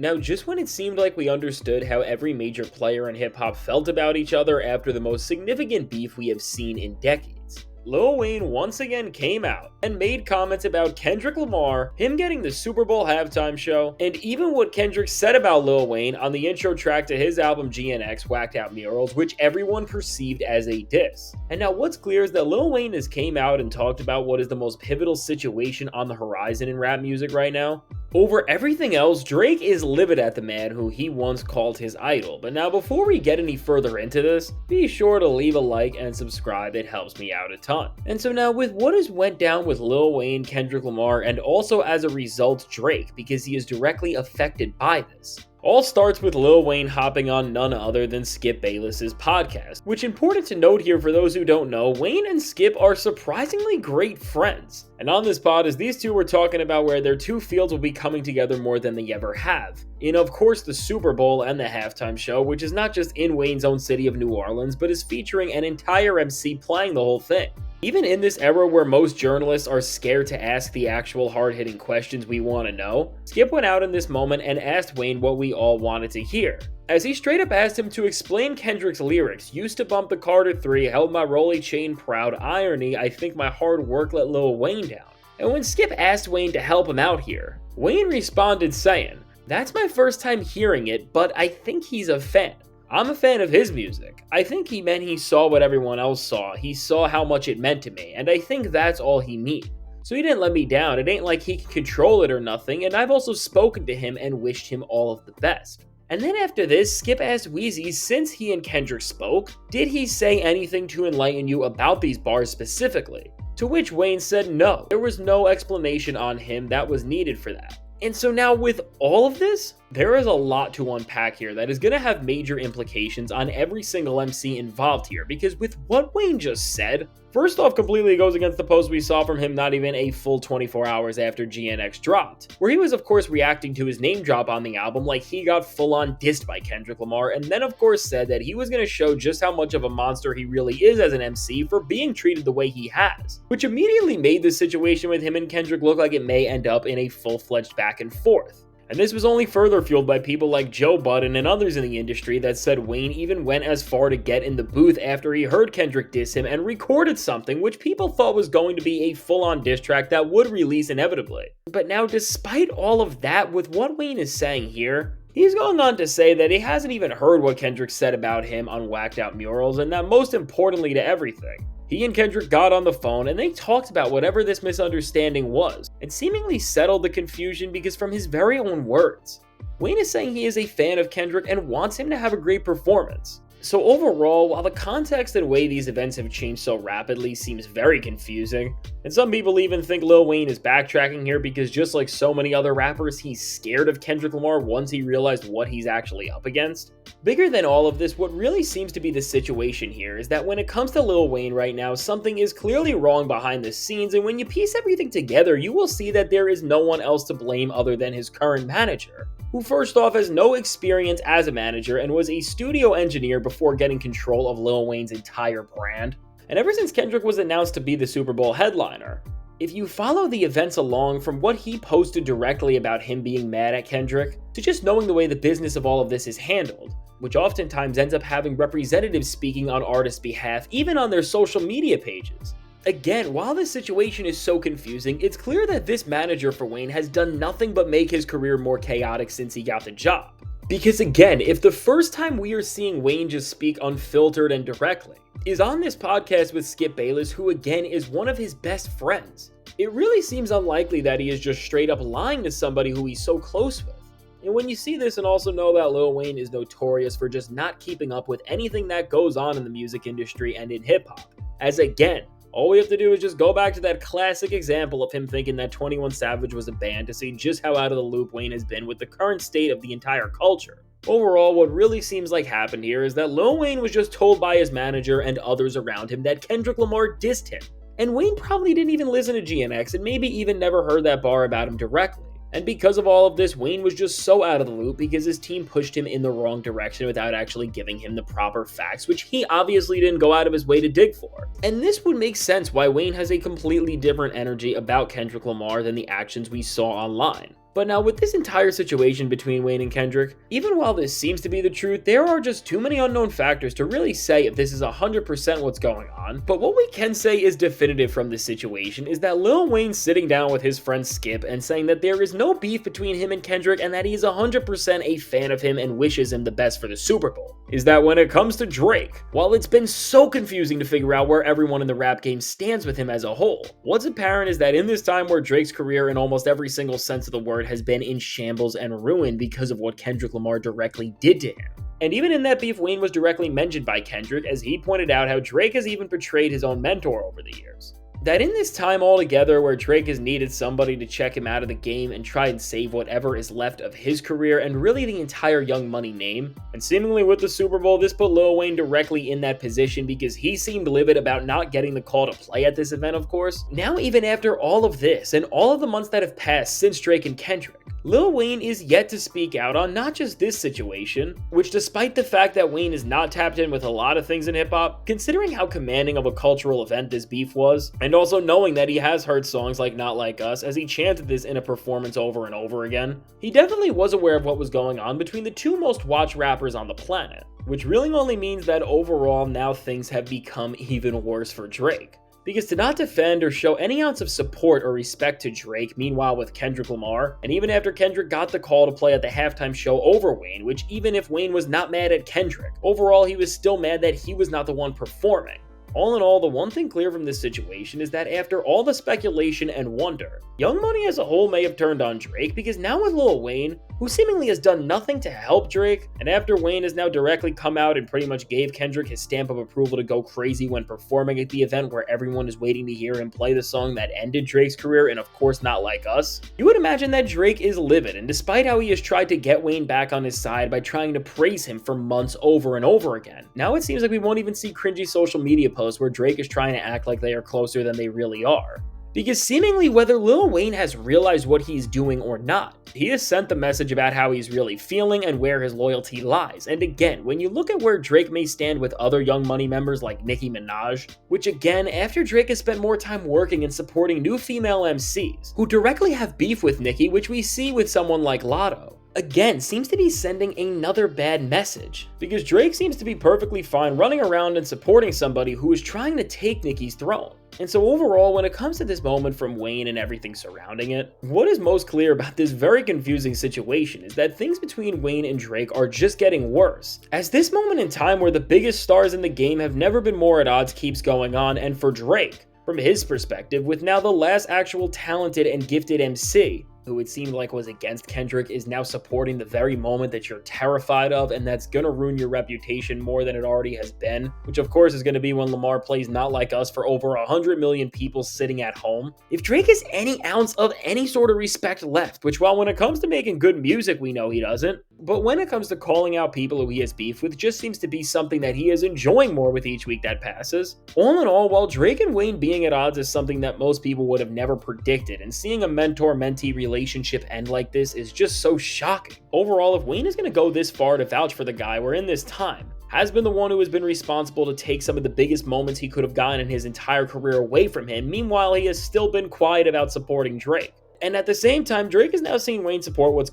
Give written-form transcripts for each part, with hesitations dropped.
Now, just when it seemed like we understood how every major player in hip-hop felt about each other after the most significant beef we have seen in decades, Lil Wayne once again came out and made comments about Kendrick Lamar, him getting the Super Bowl halftime show, and even what Kendrick said about Lil Wayne on the intro track to his album GNX Whacked Out Murals, which everyone perceived as a diss. And now what's clear is that Lil Wayne has came out and talked about what is the most pivotal situation on the horizon in rap music right now. Over everything else, Drake is livid at the man who he once called his idol. But now before we get any further into this, be sure to leave a like and subscribe, it helps me out a ton. And so now with what has went down with Lil Wayne, Kendrick Lamar, and also as a result Drake, because he is directly affected by this. All starts with Lil Wayne hopping on none other than Skip Bayless's podcast, which important to note here for those who don't know, Wayne and Skip are surprisingly great friends. And on this pod, as these two were talking about where their two fields will be coming together more than they ever have. In, of course, the Super Bowl and the halftime show, which is not just in Wayne's own city of New Orleans, but is featuring an entire MC playing the whole thing. Even in this era where most journalists are scared to ask the actual hard-hitting questions we want to know, Skip went out in this moment and asked Wayne what we all wanted to hear. As he straight up asked him to explain Kendrick's lyrics, used to bump the Carter 3, held my rolly chain proud, irony, I think my hard work let Lil Wayne down. And when Skip asked Wayne to help him out here, Wayne responded saying, "That's my first time hearing it, but I think he's a fan. I'm a fan of his music. I think he meant he saw what everyone else saw. He saw how much it meant to me, and I think that's all he needed. So he didn't let me down. It ain't like he can control it or nothing, and I've also spoken to him and wished him all of the best." And then after this, Skip asked Weezy, since he and Kendrick spoke, did he say anything to enlighten you about these bars specifically? To which Wayne said no. There was no explanation on him that was needed for that. And so now with all of this, there is a lot to unpack here that is going to have major implications on every single MC involved here, because with what Wayne just said, first off completely goes against the post we saw from him not even a full 24 hours after GNX dropped, where he was of course reacting to his name drop on the album like he got full on dissed by Kendrick Lamar, and then of course said that he was going to show just how much of a monster he really is as an MC for being treated the way he has, which immediately made the situation with him and Kendrick look like it may end up in a full-fledged back and forth. And this was only further fueled by people like Joe Budden and others in the industry that said Wayne even went as far to get in the booth after he heard Kendrick diss him and recorded something which people thought was going to be a full-on diss track that would release inevitably. But now despite all of that, with what Wayne is saying here, he's going on to say that he hasn't even heard what Kendrick said about him on Whacked Out Murals, and that most importantly to everything, he and Kendrick got on the phone and they talked about whatever this misunderstanding was, and seemingly settled the confusion because from his very own words, Wayne is saying he is a fan of Kendrick and wants him to have a great performance. So overall, while the context and way these events have changed so rapidly seems very confusing, and some people even think Lil Wayne is backtracking here because just like so many other rappers, he's scared of Kendrick Lamar once he realized what he's actually up against. Bigger than all of this, what really seems to be the situation here is that when it comes to Lil Wayne right now, something is clearly wrong behind the scenes, and when you piece everything together, you will see that there is no one else to blame other than his current manager, who first off has no experience as a manager and was a studio engineer before getting control of Lil Wayne's entire brand. And ever since Kendrick was announced to be the Super Bowl headliner, if you follow the events along from what he posted directly about him being mad at Kendrick, to just knowing the way the business of all of this is handled, which oftentimes ends up having representatives speaking on artists' behalf, even on their social media pages. Again, while this situation is so confusing, it's clear that this manager for Wayne has done nothing but make his career more chaotic since he got the job. Because again, if the first time we are seeing Wayne just speak unfiltered and directly is on this podcast with Skip Bayless, who again is one of his best friends, it really seems unlikely that he is just straight up lying to somebody who he's so close with. And when you see this and also know that Lil Wayne is notorious for just not keeping up with anything that goes on in the music industry and in hip-hop, as again, all we have to do is just go back to that classic example of him thinking that 21 Savage was a band to see just how out of the loop Wayne has been with the current state of the entire culture. Overall, what really seems like happened here is that Lil Wayne was just told by his manager and others around him that Kendrick Lamar dissed him. And Wayne probably didn't even listen to GNX and maybe even never heard that bar about him directly. And because of all of this, Wayne was just so out of the loop because his team pushed him in the wrong direction without actually giving him the proper facts, which he obviously didn't go out of his way to dig for. And this would make sense why Wayne has a completely different energy about Kendrick Lamar than the actions we saw online. But now with this entire situation between Wayne and Kendrick, even while this seems to be the truth, there are just too many unknown factors to really say if this is 100% what's going on. But what we can say is definitive from this situation is that Lil Wayne sitting down with his friend Skip and saying that there is no beef between him and Kendrick and that he is 100% a fan of him and wishes him the best for the Super Bowl. Is that when it comes to Drake, while it's been so confusing to figure out where everyone in the rap game stands with him as a whole, what's apparent is that in this time where Drake's career in almost every single sense of the word has been in shambles and ruined because of what Kendrick Lamar directly did to him. And even in that beef, Wayne was directly mentioned by Kendrick as he pointed out how Drake has even portrayed his own mentor over the years. That in this time altogether where Drake has needed somebody to check him out of the game and try and save whatever is left of his career and really the entire Young Money name, and seemingly with the Super Bowl, this put Lil Wayne directly in that position because he seemed livid about not getting the call to play at this event, of course. Now even after all of this and all of the months that have passed since Drake and Kendrick, Lil Wayne is yet to speak out on not just this situation, which despite the fact that Wayne is not tapped in with a lot of things in hip-hop, considering how commanding of a cultural event this beef was, and also knowing that he has heard songs like Not Like Us as he chanted this in a performance over and over again, he definitely was aware of what was going on between the two most watched rappers on the planet, which really only means that overall now things have become even worse for Drake. Because to not defend or show any ounce of support or respect to Drake, meanwhile with Kendrick Lamar, and even after Kendrick got the call to play at the halftime show over Wayne, which even if Wayne was not mad at Kendrick, overall he was still mad that he was not the one performing. All in all, the one thing clear from this situation is that after all the speculation and wonder, Young Money as a whole may have turned on Drake because now with Lil Wayne, who seemingly has done nothing to help Drake, and after Wayne has now directly come out and pretty much gave Kendrick his stamp of approval to go crazy when performing at the event where everyone is waiting to hear him play the song that ended Drake's career and of course Not Like Us, you would imagine that Drake is livid, and despite how he has tried to get Wayne back on his side by trying to praise him for months over and over again, now it seems like we won't even see cringy social media posts where Drake is trying to act like they are closer than they really are. Because seemingly whether Lil Wayne has realized what he's doing or not, he has sent the message about how he's really feeling and where his loyalty lies. And again, when you look at where Drake may stand with other Young Money members like Nicki Minaj, which again, after Drake has spent more time working and supporting new female MCs, who directly have beef with Nicki, which we see with someone like Lotto, again seems to be sending another bad message, because Drake seems to be perfectly fine running around and supporting somebody who is trying to take Nicki's throne. And so overall, when it comes to this moment from Wayne and everything surrounding it, what is most clear about this very confusing situation is that things between Wayne and Drake are just getting worse, as this moment in time where the biggest stars in the game have never been more at odds keeps going on. And for Drake, from his perspective, with now the last actual talented and gifted MC, who it seemed like was against Kendrick, is now supporting the very moment that you're terrified of, and that's gonna ruin your reputation more than it already has been, which of course is gonna be when Lamar plays Not Like Us for over 100 million people sitting at home. If Drake has any ounce of any sort of respect left, which while when it comes to making good music we know he doesn't, but when it comes to calling out people who he has beef with just seems to be something that he is enjoying more with each week that passes. All in all, while Drake and Wayne being at odds is something that most people would have never predicted, and seeing a mentor-mentee relationship end like this is just so shocking. Overall, if Wayne is going to go this far to vouch for the guy where in this time has been the one who has been responsible to take some of the biggest moments he could have gotten in his entire career away from him, meanwhile he has still been quiet about supporting Drake. And at the same time, Drake has now seen Wayne support what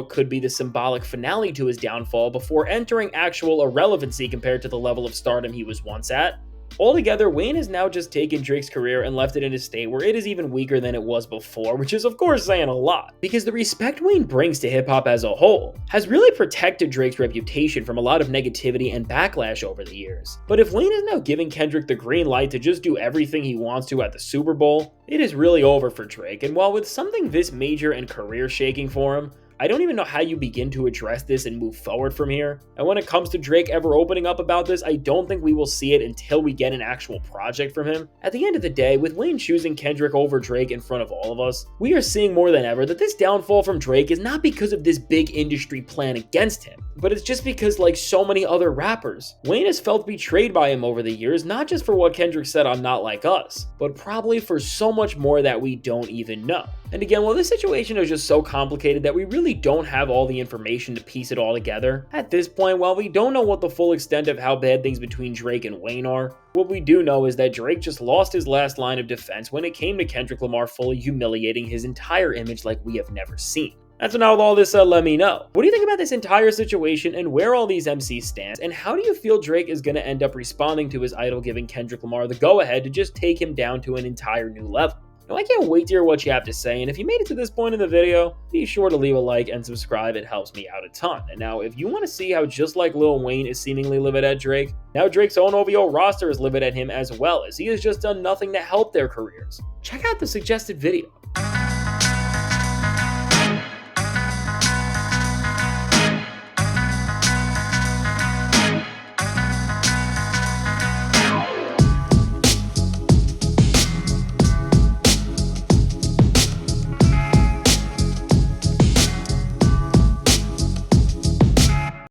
could be the symbolic finale to his downfall before entering actual irrelevancy compared to the level of stardom he was once at. Altogether, Wayne has now just taken Drake's career and left it in a state where it is even weaker than it was before, which is of course saying a lot, because the respect Wayne brings to hip-hop as a whole has really protected Drake's reputation from a lot of negativity and backlash over the years. But if Wayne is now giving Kendrick the green light to just do everything he wants to at the Super Bowl, it is really over for Drake. And while with something this major and career-shaking for him, I don't even know how you begin to address this and move forward from here. And when it comes to Drake ever opening up about this, I don't think we will see it until we get an actual project from him. At the end of the day, with Wayne choosing Kendrick over Drake in front of all of us, we are seeing more than ever that this downfall from Drake is not because of this big industry plan against him, but it's just because, like so many other rappers, Wayne has felt betrayed by him over the years, not just for what Kendrick said on Not Like Us, but probably for so much more that we don't even know. And again, while this situation is just so complicated that we really don't have all the information to piece it all together, at this point, while we don't know what the full extent of how bad things between Drake and Wayne are, what we do know is that Drake just lost his last line of defense when it came to Kendrick Lamar fully humiliating his entire image like we have never seen. That's now with all this, let me know. What do you think about this entire situation and where all these MCs stand? And how do you feel Drake is going to end up responding to his idol giving Kendrick Lamar the go-ahead to just take him down to an entire new level? Now, I can't wait to hear what you have to say, and if you made it to this point in the video, be sure to leave a like and subscribe. It helps me out a ton. And now, if you want to see how just like Lil Wayne is seemingly livid at Drake, now Drake's own OVO roster is livid at him as well, as he has just done nothing to help their careers. Check out the suggested video.